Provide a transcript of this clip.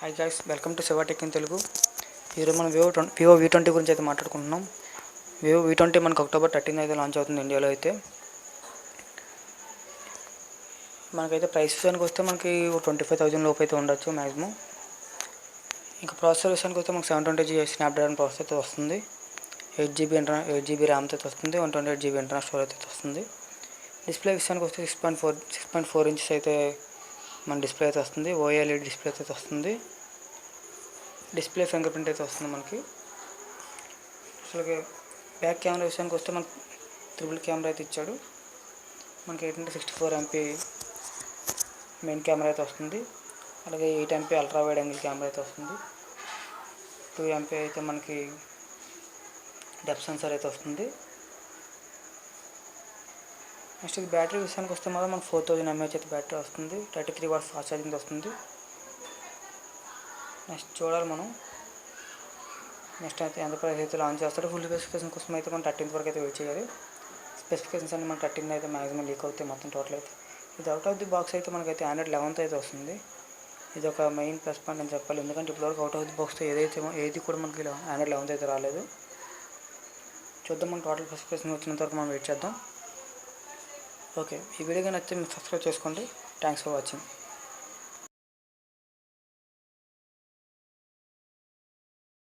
Hi guys, welcome to Shiva tech in Telugu. ఈరోజు మనం Vivo V20 గురించి అయితే మాట్లాడుకుంటున్నాం. వివో V20 మనకు అక్టోబర్ 13 అయితే లాంచ్ అవుతుంది ఇండియాలో. అయితే మనకైతే ప్రైస్ విషయానికి వస్తే మనకి 25,000 లోపు అయితే ఉండొచ్చు మ్యాక్సిమం. ఇంకా ప్రాసెసర్ విషయానికి వస్తే మనకు 720 స్నాప్డ్రాగన్ ప్రాసెసర్ అయితే వస్తుంది. 8GB ర్యామ్తో అయితే వస్తుంది. 128GB ఇంటర్నల్ స్టోరేజ్ అయితే వస్తుంది. డిస్ప్లే విషయానికి వస్తే 6.4 ఇంచెస్ అయితే మన డిస్ప్లే అయితే వస్తుంది. OLED డిస్ప్లే అయితే వస్తుంది. డిస్ప్లే ఫింగర్ ప్రింట్ అయితే వస్తుంది మనకి. అసలు బ్యాక్ కెమెరా విషయానికి వస్తే మనకు ట్రిపుల్ కెమెరా అయితే ఇచ్చాడు. మనకి 864MP మెయిన్ కెమెరా అయితే వస్తుంది. అలాగే 8MP ultra wide angle camera అయితే వస్తుంది. 2MP అయితే మనకి డెప్త్ సెన్సార్ అయితే వస్తుంది. నెక్స్ట్ ఇది బ్యాటరీ విషయానికి వస్తే మాత్రం మనకు 4000 mAh అయితే బ్యాటరీ వస్తుంది. 33 watts ఫాస్ట్ ఛార్జింగ్ వస్తుంది. నెక్స్ట్ చూడాలి మనం నెక్స్ట్ అయితే ఎంత ప్రైస్ అయితే లాంచ్ చేస్తారో. ఫుల్ స్పెసిఫికేషన్ కోసం అయితే మనం 13th వరకు అయితే వెయిట్ చేయాలి. స్పెసిఫికేషన్స్ అన్ని మనం 13 అయితే మ్యాక్సిమం లీక్ అవుతాయి మొత్తం టోటల్ అయితే. ఇది అవుట్ ఆఫ్ ది బాక్స్ అయితే మనకైతే Android 11 అయితే వస్తుంది. ఇది ఒక మెయిన్ ప్లస్ పాయింట్ అని చెప్పాలి. ఎందుకంటే ఇప్పటివరకు అవుట్ ఆఫ్ ది బాక్స్తో ఏది కూడా మనకి Android 11 అయితే రాలేదు. చూద్దాం, మనం టోటల్ స్పెసిఫికేషన్ వచ్చినంత వరకు మనం వెయిట్ చేద్దాం. ఓకే, ఈ వీడియో నచ్చితే మీరు సబ్స్క్రైబ్ చేసుకోండి. Thanks for watching.